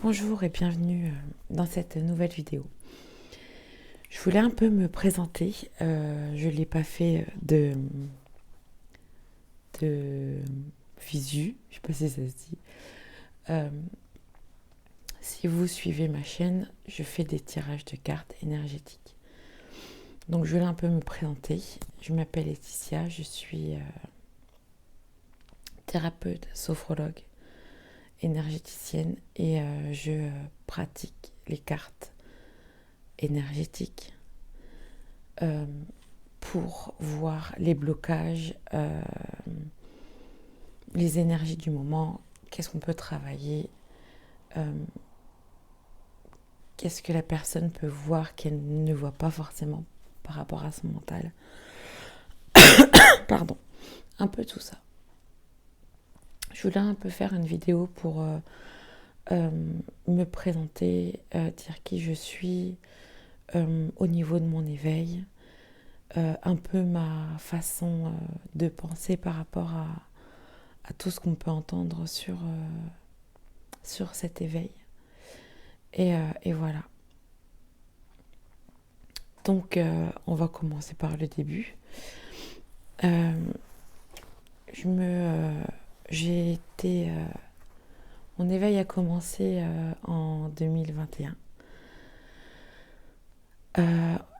Bonjour et bienvenue dans cette nouvelle vidéo. Je voulais un peu me présenter, je ne l'ai pas fait de visu, je ne sais pas si ça se dit. Si vous suivez ma chaîne, je fais des tirages de cartes énergétiques. Donc je voulais un peu me présenter. Je m'appelle Laetitia, je suis thérapeute, sophrologue, énergéticienne et je pratique les cartes énergétiques pour voir les blocages, les énergies du moment, qu'est-ce qu'on peut travailler, qu'est-ce que la personne peut voir qu'elle ne voit pas forcément par rapport à son mental. Pardon, un peu tout ça. Je voulais un peu faire une vidéo pour me présenter, dire qui je suis au niveau de mon éveil, un peu ma façon de penser par rapport à tout ce qu'on peut entendre sur cet éveil. Et voilà. Donc, on va commencer par le début. J'ai été... mon éveil a commencé en 2021.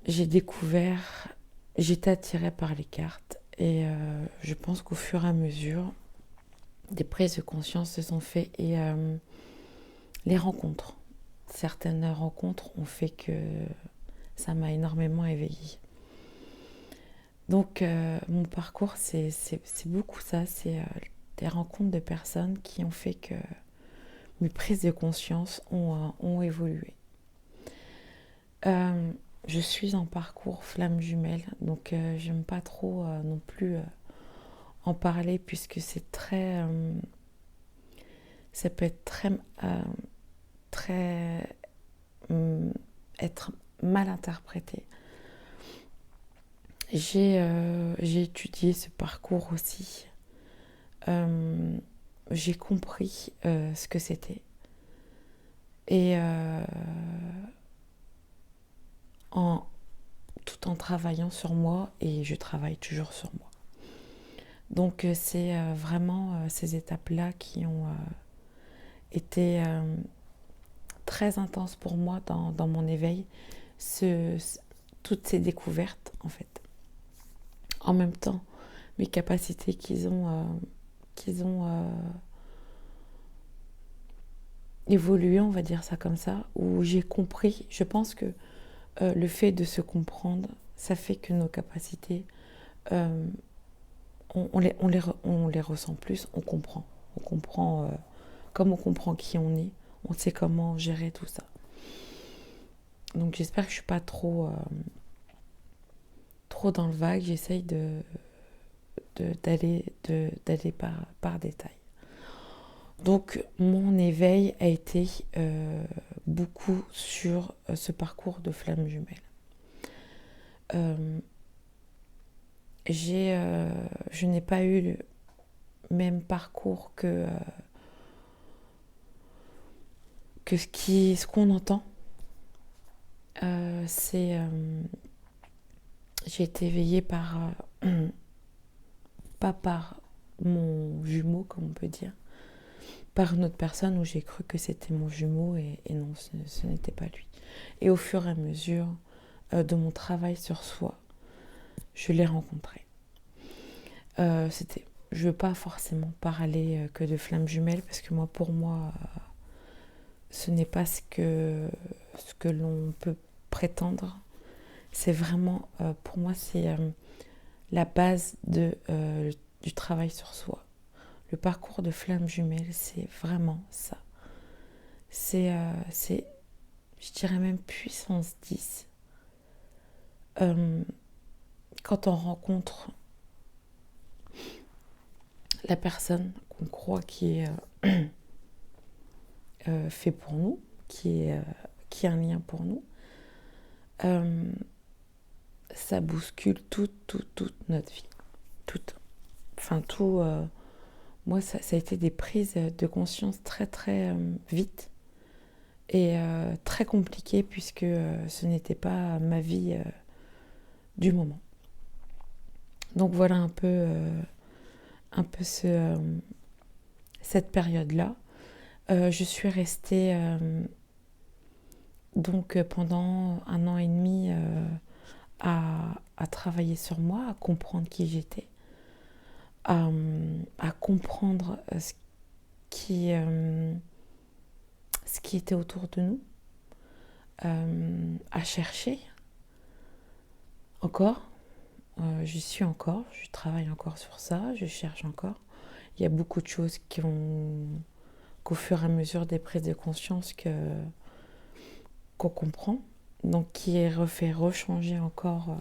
J'ai découvert... J'étais attirée par les cartes et je pense qu'au fur et à mesure, des prises de conscience se sont faites et les rencontres. Certaines rencontres ont fait que ça m'a énormément éveillée. Donc mon parcours, c'est beaucoup ça, c'est des rencontres de personnes qui ont fait que mes prises de conscience ont évolué. Je suis en parcours flamme jumelle, donc j'aime pas trop non plus en parler puisque c'est très... ça peut être très être mal interprété. J'ai étudié ce parcours aussi. J'ai compris ce que c'était. Et tout en travaillant sur moi, et je travaille toujours sur moi. Donc c'est vraiment ces étapes-là qui ont été très intenses pour moi dans mon éveil. Toutes ces découvertes, en fait. En même temps, mes capacités qu'ils ont évolué, on va dire ça comme ça, où j'ai compris. Je pense que le fait de se comprendre, ça fait que nos capacités, on les ressent plus, on comprend. On comprend, comme on comprend qui on est, on sait comment gérer tout ça. Donc j'espère que je ne suis pas trop dans le vague, j'essaye d'aller par détail. Donc mon éveil a été beaucoup sur ce parcours de flamme jumelle. Je n'ai pas eu le même parcours que ce qu'on entend. J'ai été éveillée pas par mon jumeau, comme on peut dire, par une autre personne où j'ai cru que c'était mon jumeau et non, ce n'était pas lui. Et au fur et à mesure de mon travail sur soi, je l'ai rencontré. Je ne veux pas forcément parler que de flammes jumelles parce que pour moi, ce n'est pas ce que l'on peut prétendre. C'est vraiment, pour moi, c'est la base du travail sur soi. Le parcours de flamme jumelle, c'est vraiment ça. C'est, je dirais même puissance 10. Quand on rencontre la personne qu'on croit qui est fait pour nous, qui a un lien pour nous, ça bouscule toute notre vie. Moi, ça a été des prises de conscience très, très vite. et très compliqué puisque ce n'était pas ma vie du moment. Donc voilà un peu cette période-là. Je suis restée donc pendant 1 an et demi à travailler sur moi, à comprendre qui j'étais, à comprendre qui, ce qui était autour de nous, à chercher encore. J'y suis encore, je travaille encore sur ça, je cherche encore. Il y a beaucoup de choses qu'au fur et à mesure des prises de conscience qu'on comprend, donc qui refait rechanger encore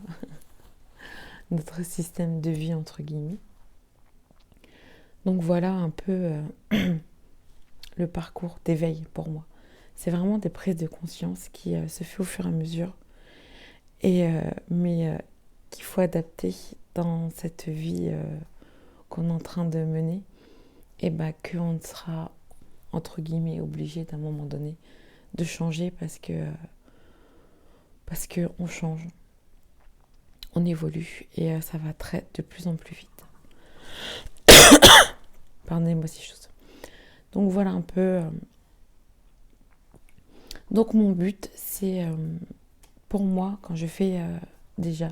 notre système de vie entre guillemets. Donc voilà un peu le parcours d'éveil pour moi. C'est vraiment des prises de conscience qui se fait au fur et à mesure, mais qu'il faut adapter dans cette vie qu'on est en train de mener, et qu'on sera entre guillemets obligé d'un moment donné de changer parce que on change, on évolue et ça va de plus en plus vite. Pardonnez-moi si je tousse. Donc voilà un peu. Donc mon but, c'est pour moi, quand je fais déjà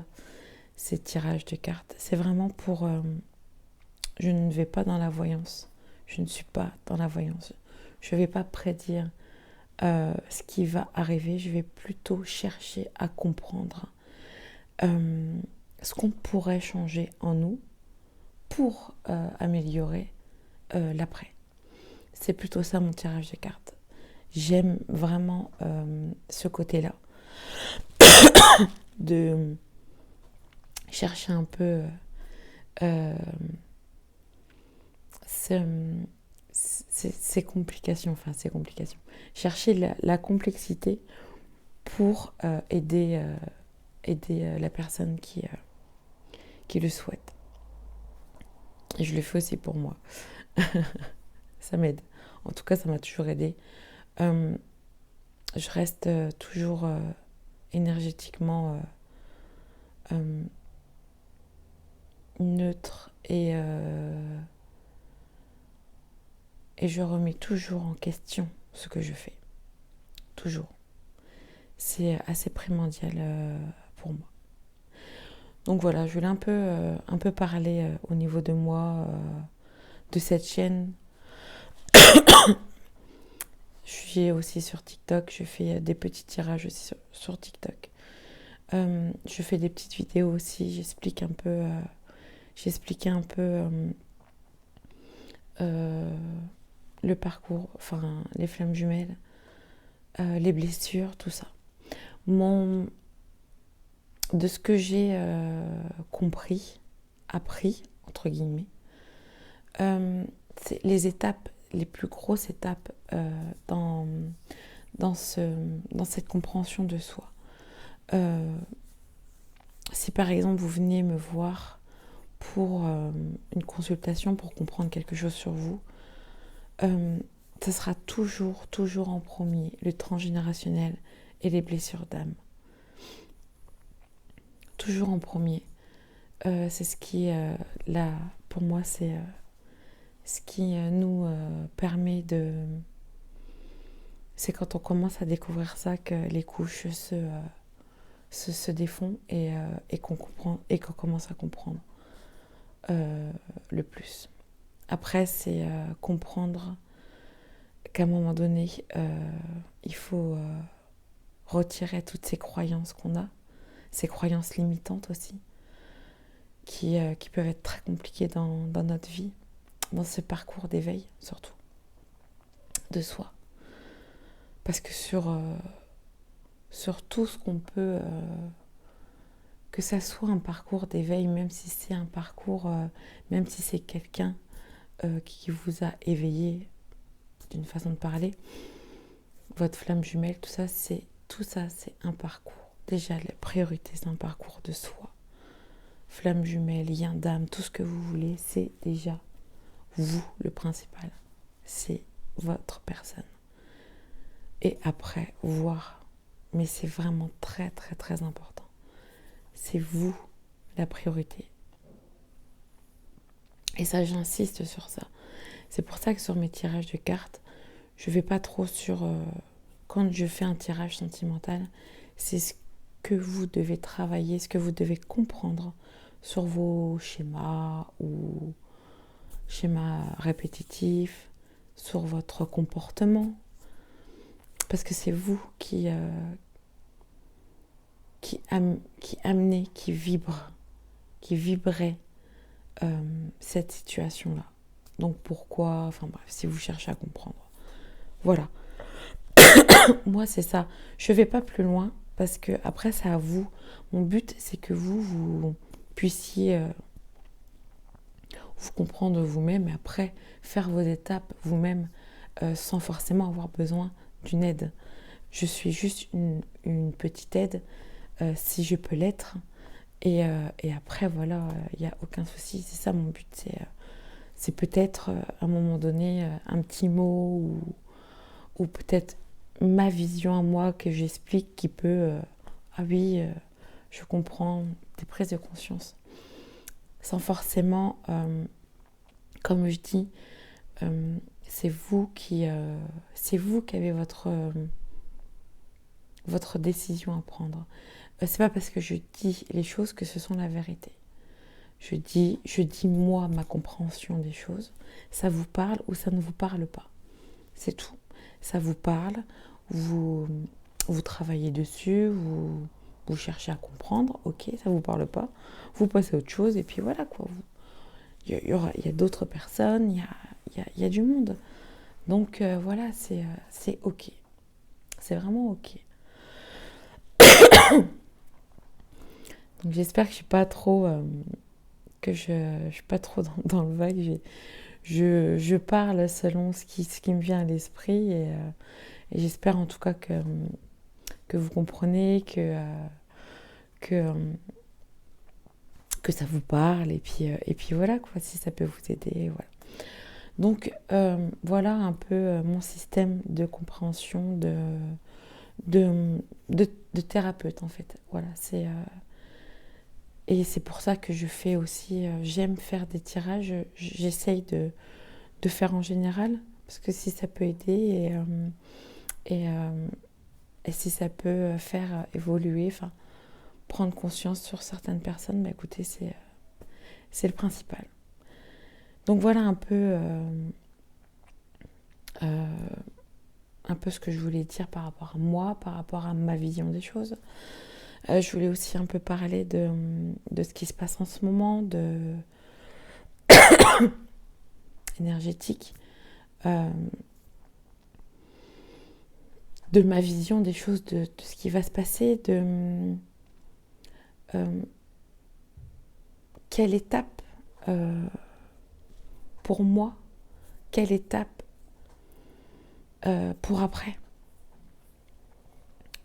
ces tirages de cartes, c'est vraiment pour... je ne vais pas dans la voyance. Je ne suis pas dans la voyance. Je ne vais pas prédire ce qui va arriver. Je vais plutôt chercher à comprendre ce qu'on pourrait changer en nous pour améliorer l'après. C'est plutôt ça mon tirage de cartes. J'aime vraiment ce côté-là de chercher un peu ces complications, chercher la complexité pour aider la personne qui le souhaite. Et je le fais aussi pour moi. Ça m'aide. En tout cas, ça m'a toujours aidé. Je reste toujours énergétiquement neutre et je remets toujours en question ce que je fais. Toujours. C'est assez primordial pour moi. Donc voilà, je voulais un peu parler au niveau de moi, de cette chaîne. Je suis aussi sur TikTok, je fais des petits tirages aussi sur TikTok. Je fais des petites vidéos aussi, j'explique un peu le parcours, enfin les flammes jumelles, les blessures, tout ça. De ce que j'ai compris, appris, entre guillemets, c'est les étapes, les plus grosses étapes dans cette compréhension de soi. Si par exemple vous veniez me voir pour une consultation pour comprendre quelque chose sur vous, ce sera toujours en premier le transgénérationnel et les blessures d'âme. Toujours en premier. C'est ce qui, là, pour moi, c'est ce qui nous permet de... C'est quand on commence à découvrir ça que les couches se défont et qu'on comprend et qu'on commence à comprendre le plus. Après, c'est comprendre qu'à un moment donné, il faut retirer toutes ces croyances qu'on a, ces croyances limitantes aussi, qui peuvent être très compliquées dans notre vie, dans ce parcours d'éveil surtout, de soi. Parce que sur tout ce qu'on peut... que ça soit un parcours d'éveil, même si c'est un parcours... même si c'est quelqu'un qui vous a éveillé d'une façon de parler, votre flamme jumelle, tout ça, c'est un parcours. Déjà, la priorité, c'est un parcours de soi. Flamme jumelle, lien d'âme, tout ce que vous voulez, c'est déjà vous, le principal. C'est votre personne. et après voir. Mais c'est vraiment très très très important. C'est vous la priorité. Et ça, j'insiste sur ça. C'est pour ça que sur mes tirages de cartes, je ne vais pas trop sur... quand je fais un tirage sentimental, c'est ce que vous devez travailler, ce que vous devez comprendre sur vos schémas ou schémas répétitifs, sur votre comportement. Parce que c'est vous qui amenez, qui vibrez cette situation-là. Donc pourquoi, enfin bref, si vous cherchez à comprendre. Voilà. Moi, c'est ça. Je ne vais pas plus loin parce que après, c'est à vous. Mon but, c'est que vous puissiez vous comprendre vous-même et après faire vos étapes vous-même sans forcément avoir besoin d'une aide. Je suis juste une petite aide si je peux l'être. Et après, voilà, il n'y a aucun souci. C'est ça mon but. C'est peut-être à un moment donné un petit mot ou peut-être ma vision à moi que j'explique qui peut... ah oui, je comprends, des prises de conscience. Sans forcément, comme je dis, c'est vous qui avez votre décision à prendre. C'est pas parce que je dis les choses que ce sont la vérité. Je dis moi ma compréhension des choses. Ça vous parle ou ça ne vous parle pas. C'est tout. Ça vous parle, vous travaillez dessus, vous cherchez à comprendre. Ok, ça vous parle pas. Vous passez à autre chose et puis voilà quoi. Il y a d'autres personnes, il y a du monde. Donc voilà, c'est ok. C'est vraiment ok. Donc j'espère que je suis pas trop je suis pas trop dans le vague. Je parle selon ce qui me vient à l'esprit et j'espère en tout cas que vous comprenez, que ça vous parle et puis voilà quoi, si ça peut vous aider, voilà. Donc voilà un peu mon système de compréhension de thérapeute en fait. Voilà, et c'est pour ça que je fais aussi, j'aime faire des tirages, j'essaye de faire en général, parce que si ça peut aider et si ça peut faire évoluer, enfin prendre conscience sur certaines personnes, bah écoutez, c'est le principal. Donc voilà un peu ce que je voulais dire par rapport à moi, par rapport à ma vision des choses. Je voulais aussi un peu parler de ce qui se passe en ce moment, énergétique, de ma vision des choses, de ce qui va se passer, quelle étape pour moi, quelle étape pour après.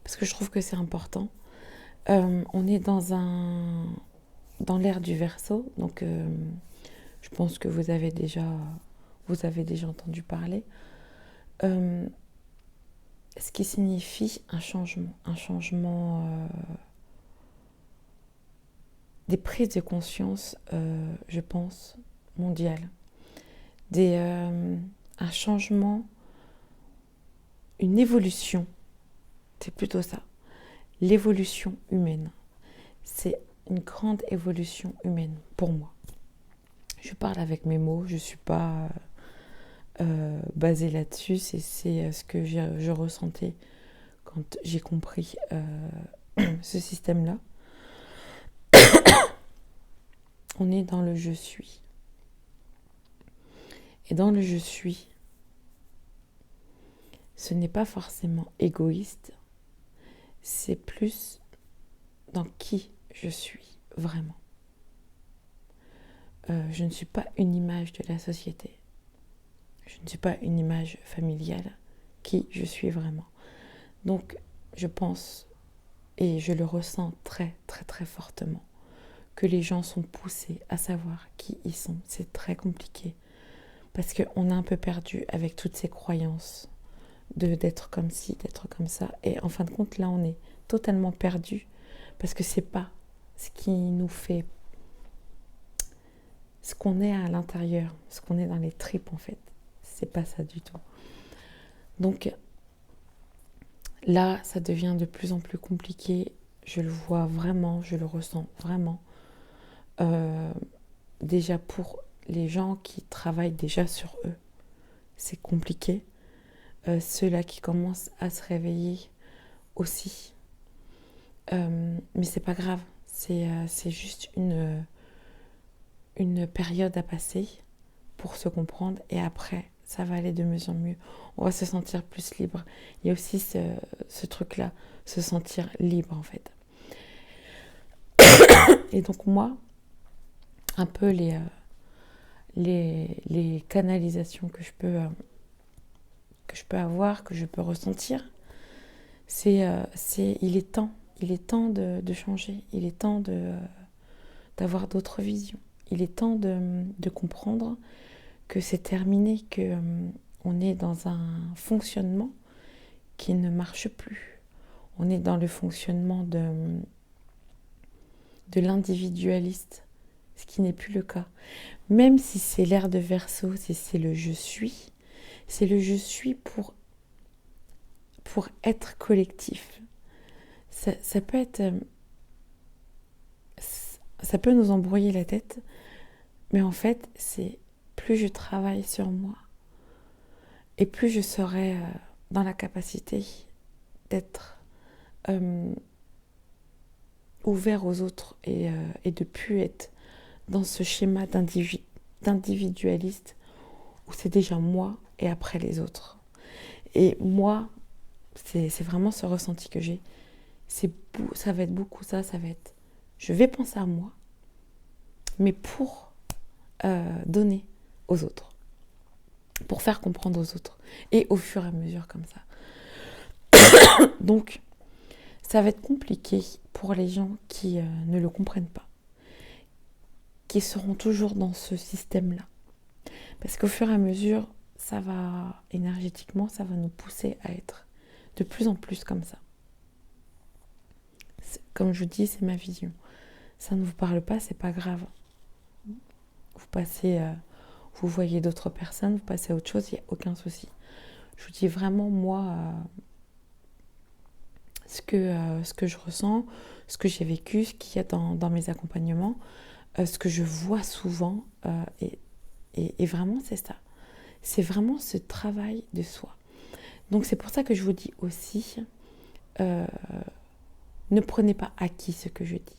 Parce que je trouve que c'est important. On est dans l'ère du Verseau, donc je pense que vous avez déjà entendu parler. Ce qui signifie un changement des prises de conscience, je pense, mondiales. Un changement, une évolution, c'est plutôt ça. L'évolution humaine. C'est une grande évolution humaine pour moi. Je parle avec mes mots, je ne suis pas basée là-dessus. C'est ce que je ressentais quand j'ai compris ce système-là. On est dans le je suis. Et dans le je suis, ce n'est pas forcément égoïste, c'est plus dans qui je suis vraiment. Je ne suis pas une image de la société. Je ne suis pas une image familiale. Qui je suis vraiment. Donc, je pense, et je le ressens très, très, très fortement, que les gens sont poussés à savoir qui ils sont. C'est très compliqué. Parce qu'on est un peu perdu avec toutes ces croyances d'être comme ci, d'être comme ça. Et en fin de compte, là, on est totalement perdu parce que c'est pas ce qui nous fait, ce qu'on est à l'intérieur, ce qu'on est dans les tripes en fait. C'est pas ça du tout. Donc là, ça devient de plus en plus compliqué. Je le vois vraiment, je le ressens vraiment. Déjà pour les gens qui travaillent déjà sur eux, c'est compliqué. Ceux-là qui commencent à se réveiller aussi. Mais c'est pas grave. C'est juste une période à passer pour se comprendre. Et après, ça va aller de mieux en mieux. On va se sentir plus libre. Il y a aussi ce truc-là, se sentir libre en fait. Et donc moi, un peu les canalisations que je peux avoir, que je peux ressentir, il est temps de changer, il est temps d'avoir d'autres visions, il est temps de comprendre que c'est terminé, que on est dans un fonctionnement qui ne marche plus. On est dans le fonctionnement de l'individualiste, ce qui n'est plus le cas. Même si c'est l'ère de Verseau, si c'est le je suis, c'est le je suis pour être collectif. Ça peut être... Ça peut nous embrouiller la tête, mais en fait, c'est plus je travaille sur moi, et plus je serai dans la capacité d'être ouvert aux autres et de plus être dans ce schéma d'individualiste où c'est déjà moi et après les autres. Et moi, c'est vraiment ce ressenti que j'ai. Ça va être beaucoup ça va être... Je vais penser à moi, mais pour donner aux autres, pour faire comprendre aux autres, et au fur et à mesure comme ça. Donc, ça va être compliqué pour les gens qui ne le comprennent pas, qui seront toujours dans ce système-là. Parce qu'au fur et à mesure, ça va, énergétiquement, ça va nous pousser à être de plus en plus comme ça. Comme je vous dis, c'est ma vision. Ça ne vous parle pas, c'est pas grave. Vous passez, vous voyez d'autres personnes, vous passez à autre chose, il n'y a aucun souci. Je vous dis vraiment, moi, ce que je ressens, ce que j'ai vécu, ce qu'il y a dans mes accompagnements, ce que je vois souvent, et vraiment c'est ça. C'est vraiment ce travail de soi. Donc c'est pour ça que je vous dis aussi, ne prenez pas acquis ce que je dis.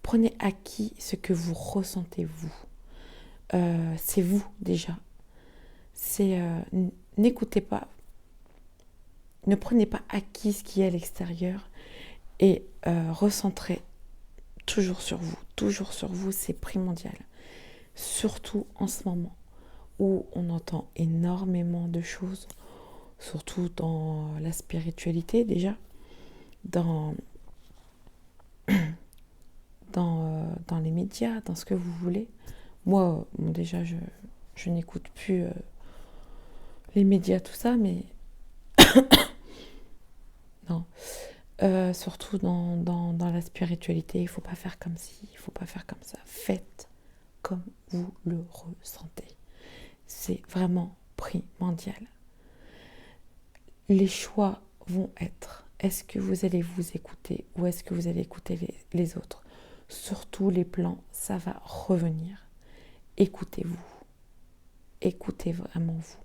Prenez acquis ce que vous ressentez vous. C'est vous déjà. N'écoutez pas, ne prenez pas acquis ce qui est à l'extérieur et recentrez toujours sur vous, c'est primordial. Surtout en ce moment où on entend énormément de choses, surtout dans la spiritualité déjà, dans les médias, dans ce que vous voulez. Moi, déjà, je n'écoute plus les médias, tout ça, mais non. Surtout dans la spiritualité, il ne faut pas faire comme ci, il ne faut pas faire comme ça. Faites comme vous le ressentez. C'est vraiment primordial. Les choix vont être, est-ce que vous allez vous écouter ou est-ce que vous allez écouter les autres? Surtout les plans, ça va revenir. Écoutez-vous. Écoutez vraiment vous.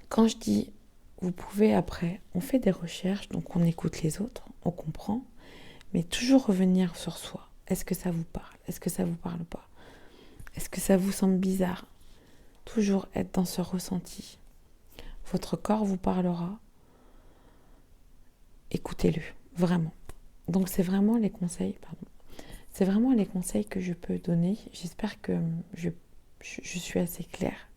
Quand je dis, vous pouvez après, on fait des recherches, donc on écoute les autres, on comprend, mais toujours revenir sur soi. Est-ce que ça vous parle? Est-ce que ça vous parle pas? Est-ce que ça vous semble bizarre? Toujours être dans ce ressenti. Votre corps vous parlera. Écoutez-le, vraiment. Donc c'est vraiment les conseils, c'est vraiment les conseils que je peux donner. J'espère que je suis assez claire.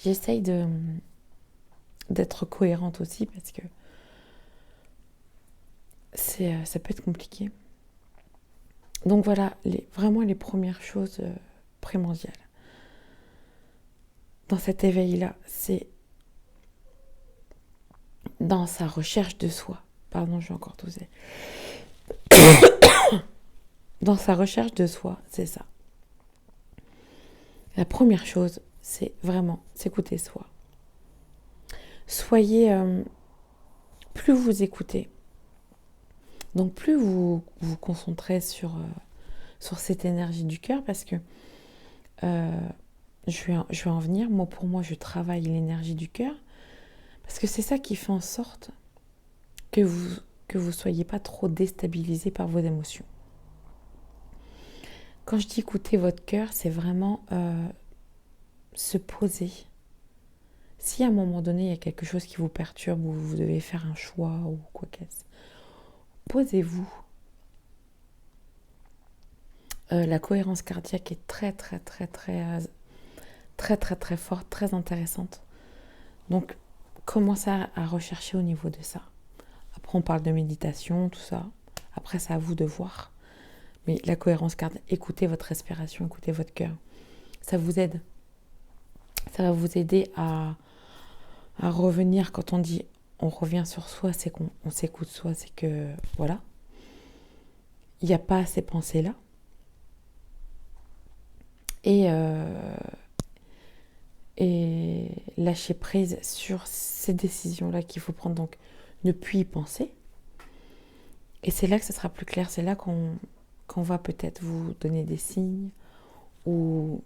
J'essaye d'être cohérente aussi parce que ça peut être compliqué. Donc voilà, vraiment les premières choses primordiales. dans cet éveil-là, c'est dans sa recherche de soi. Pardon, je vais encore tousser. Dans sa recherche de soi, c'est ça. La première chose, c'est vraiment s'écouter soi. Soyez, plus vous écoutez, donc plus vous vous concentrez sur cette énergie du cœur, parce que je vais en venir. Pour moi, je travaille l'énergie du cœur, parce que c'est ça qui fait en sorte que vous soyez pas trop déstabilisé par vos émotions. Quand je dis écouter votre cœur, c'est vraiment se poser. Si à un moment donné, il y a quelque chose qui vous perturbe ou vous devez faire un choix ou quoi qu'est-ce, posez-vous. La cohérence cardiaque est très forte, très intéressante. Donc, commencez à rechercher au niveau de ça. Après, on parle de méditation, tout ça. Après, c'est à vous de voir. Mais la cohérence cardiaque, écoutez votre respiration, écoutez votre cœur. Ça vous aide. Ça va vous aider à revenir. Quand on dit on revient sur soi, c'est qu'on s'écoute soi, c'est que voilà, il n'y a pas ces pensées-là. Et lâcher prise sur ces décisions-là qu'il faut prendre. Donc, ne plus y penser. Et c'est là que ça sera plus clair. C'est là qu'on va peut-être vous donner des signes, ou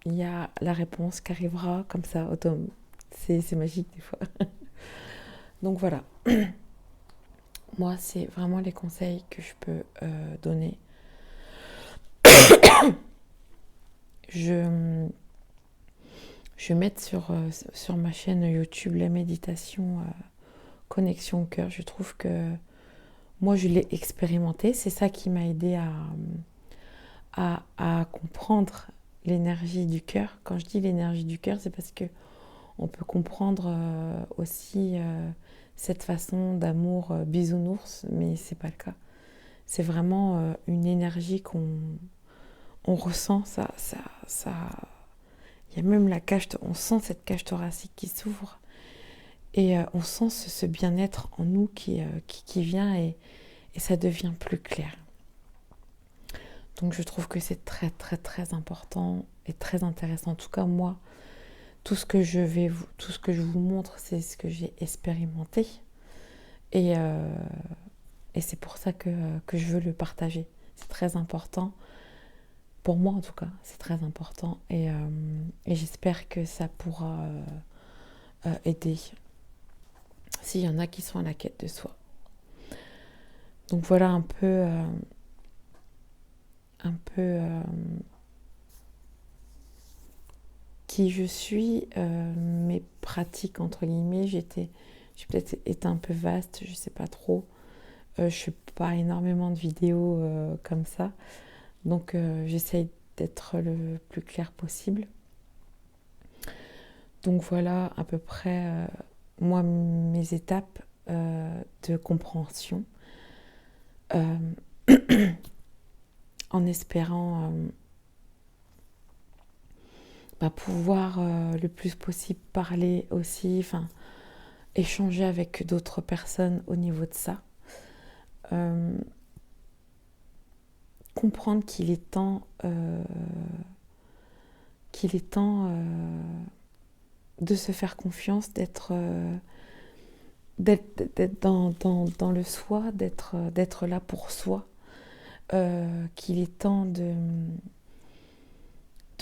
il y a la réponse qui arrivera comme ça, c'est magique des fois. Donc voilà. Moi, c'est vraiment les conseils que je peux donner. Je vais mettre sur ma chaîne YouTube la méditation connexion au cœur. Je trouve que moi, je l'ai expérimenté. C'est ça qui m'a aidé à comprendre l'énergie du cœur. Quand je dis l'énergie du cœur, c'est parce que on peut comprendre aussi cette façon d'amour bisounours, mais c'est pas le cas. C'est vraiment une énergie qu'on ressent. Ça, il y a même on sent cette cage thoracique qui s'ouvre, et on sent ce bien-être en nous qui vient, et ça devient plus clair. Donc je trouve que c'est très important et très intéressant. En tout cas, moi, tout ce que je vous montre, c'est ce que j'ai expérimenté, et c'est pour ça que je veux le partager. C'est très important pour moi, en tout cas. C'est très important, et j'espère que ça pourra aider s'il y en a qui sont à la quête de soi. Donc voilà un peu qui je suis, mes pratiques entre guillemets. J'ai peut-être été un peu vaste, je sais pas trop. Je fais pas énormément de vidéos comme ça, donc j'essaye d'être le plus clair possible. Donc voilà à peu près moi mes étapes de compréhension, en espérant pouvoir le plus possible parler aussi, échanger avec d'autres personnes au niveau de ça. Comprendre qu'il est temps de se faire confiance, d'être dans le soi, d'être là pour soi, qu'il est temps de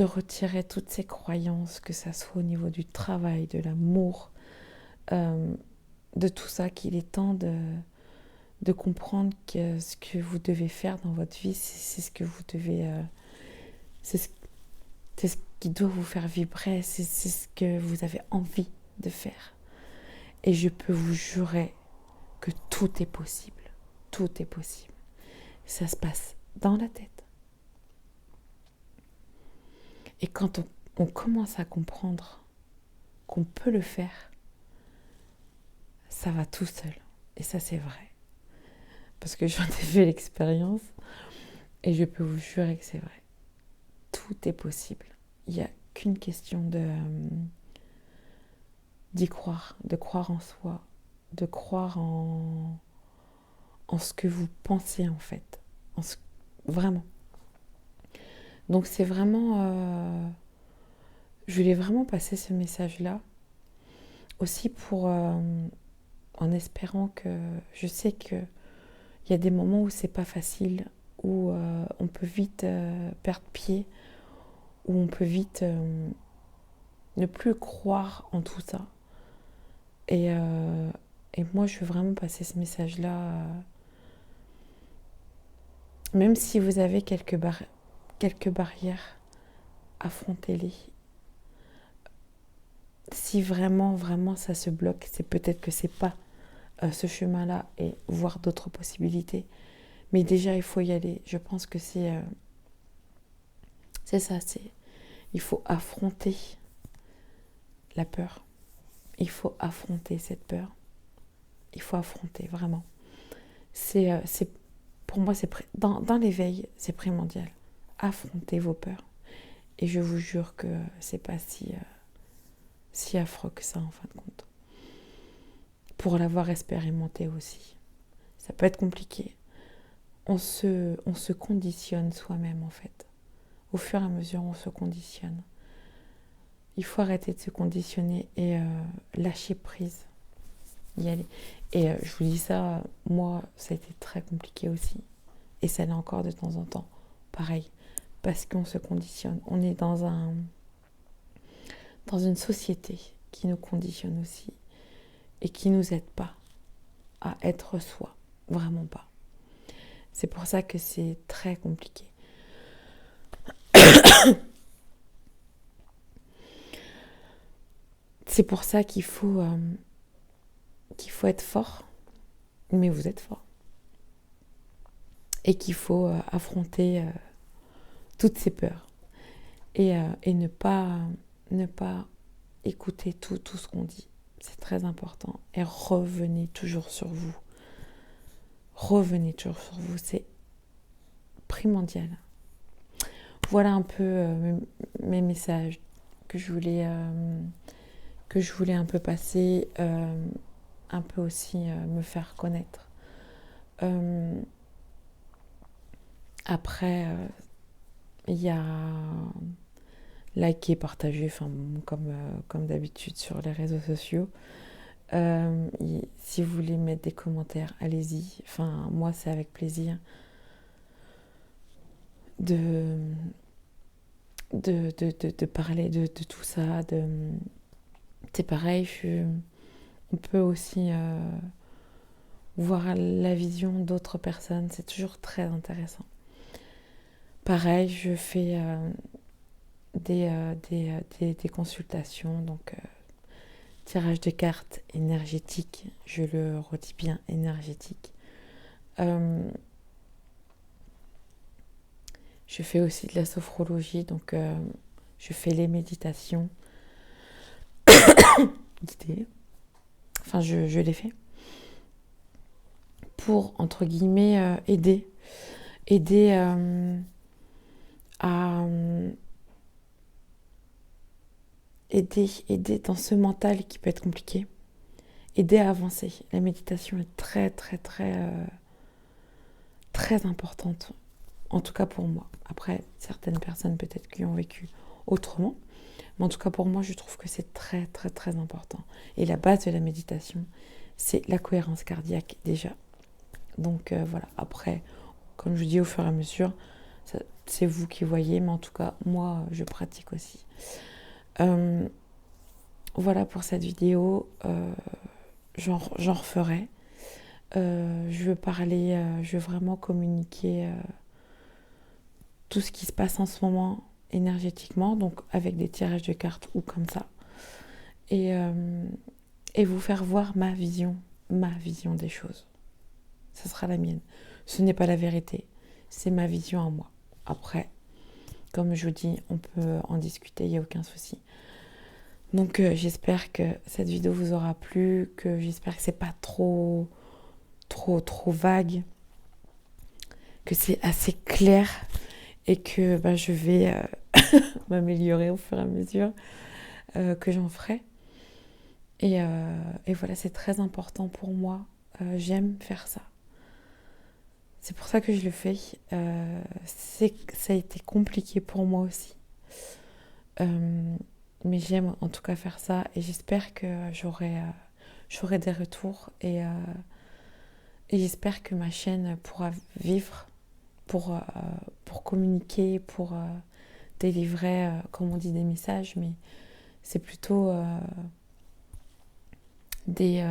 retirer toutes ces croyances, que ça soit au niveau du travail, de l'amour, de tout ça, qu'il est temps de comprendre que ce que vous devez faire dans votre vie, c'est ce que vous devez... c'est ce qui doit vous faire vibrer, c'est ce que vous avez envie de faire. Et je peux vous jurer que tout est possible. Tout est possible. Ça se passe dans la tête. Et quand on commence à comprendre qu'on peut le faire, ça va tout seul. Et ça, c'est vrai. Parce que j'en ai fait l'expérience, et je peux vous jurer que c'est vrai. Tout est possible. Il n'y a qu'une question d'y croire, de croire en soi, de croire en ce que vous pensez en fait, vraiment. Donc c'est vraiment, je voulais vraiment passer ce message-là, aussi en espérant que, je sais qu'il y a des moments où c'est pas facile, où on peut vite perdre pied, où on peut vite ne plus croire en tout ça. Et moi, je veux vraiment passer ce message-là. Même si vous avez quelques barrières, affrontez-les. Si vraiment, vraiment ça se bloque, c'est peut-être que c'est pas ce chemin-là et voir d'autres possibilités. Mais déjà, il faut y aller. Je pense que c'est ça. Il faut affronter la peur. Il faut affronter cette peur. Il faut affronter, vraiment. Pour moi, dans l'éveil, c'est primordial. Affrontez vos peurs. Et je vous jure que c'est pas si affreux que ça, en fin de compte. Pour l'avoir expérimenté aussi. Ça peut être compliqué. On se conditionne soi-même, en fait. Au fur et à mesure, on se conditionne. Il faut arrêter de se conditionner et lâcher prise. Y aller. Et je vous dis ça, moi, ça a été très compliqué aussi. Et ça l'est encore de temps en temps. Pareil. Parce qu'on se conditionne. On est dans une société qui nous conditionne aussi. Et qui nous aide pas à être soi. Vraiment pas. C'est pour ça que c'est très compliqué. C'est pour ça qu'il faut être fort, mais vous êtes fort. Et qu'il faut affronter toutes ces peurs. Et ne pas écouter tout ce qu'on dit. C'est très important. Et revenez toujours sur vous. Revenez toujours sur vous. C'est primordial. Voilà un peu mes messages que je voulais un peu passer, un peu aussi me faire connaître. Après, il y a liker, partager, comme d'habitude sur les réseaux sociaux. Si vous voulez mettre des commentaires, allez-y. Moi, c'est avec plaisir de parler de tout ça. C'est pareil, on peut aussi voir la vision d'autres personnes. C'est toujours très intéressant. Pareil, je fais des consultations, donc tirage de cartes énergétique, je le redis bien, énergétique. Je fais aussi de la sophrologie, donc je fais les méditations guidées. Je les fais pour, entre guillemets, aider aider dans ce mental qui peut être compliqué, aider à avancer. La méditation est très très très très importante, en tout cas pour moi. Après, certaines personnes peut-être qui ont vécu autrement, mais en tout cas pour moi, je trouve que c'est très très très important. Et la base de la méditation, c'est la cohérence cardiaque déjà. Donc voilà, après, comme je vous dis, au fur et à mesure, c'est vous qui voyez, mais en tout cas, moi, je pratique aussi. Voilà pour cette vidéo. J'en referai. Je veux vraiment communiquer tout ce qui se passe en ce moment énergétiquement, donc avec des tirages de cartes ou comme ça. Et vous faire voir ma vision des choses. Ce sera la mienne. Ce n'est pas la vérité, c'est ma vision à moi. Après, comme je vous dis, on peut en discuter, il n'y a aucun souci. Donc j'espère que cette vidéo vous aura plu, que j'espère que c'est pas trop vague, que c'est assez clair et que je vais m'améliorer au fur et à mesure que j'en ferai. Et voilà, c'est très important pour moi. J'aime faire ça. C'est pour ça que je le fais. Ça a été compliqué pour moi aussi. Mais j'aime en tout cas faire ça et j'espère que j'aurai des retours et j'espère que ma chaîne pourra vivre pour communiquer, pour délivrer, comme on dit, des messages, mais c'est plutôt des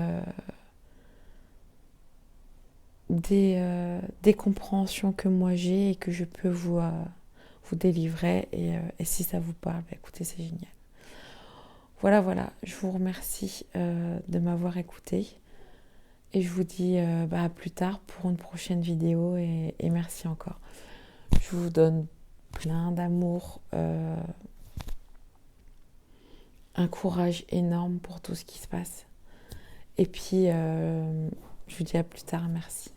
compréhensions que moi j'ai et que je peux vous délivrer. Et si ça vous parle, bah, écoutez, c'est génial. Voilà, je vous remercie de m'avoir écouté. Et je vous dis à plus tard pour une prochaine vidéo. Et merci encore. Je vous donne plein d'amour, un courage énorme pour tout ce qui se passe. Et puis, je vous dis à plus tard. Merci.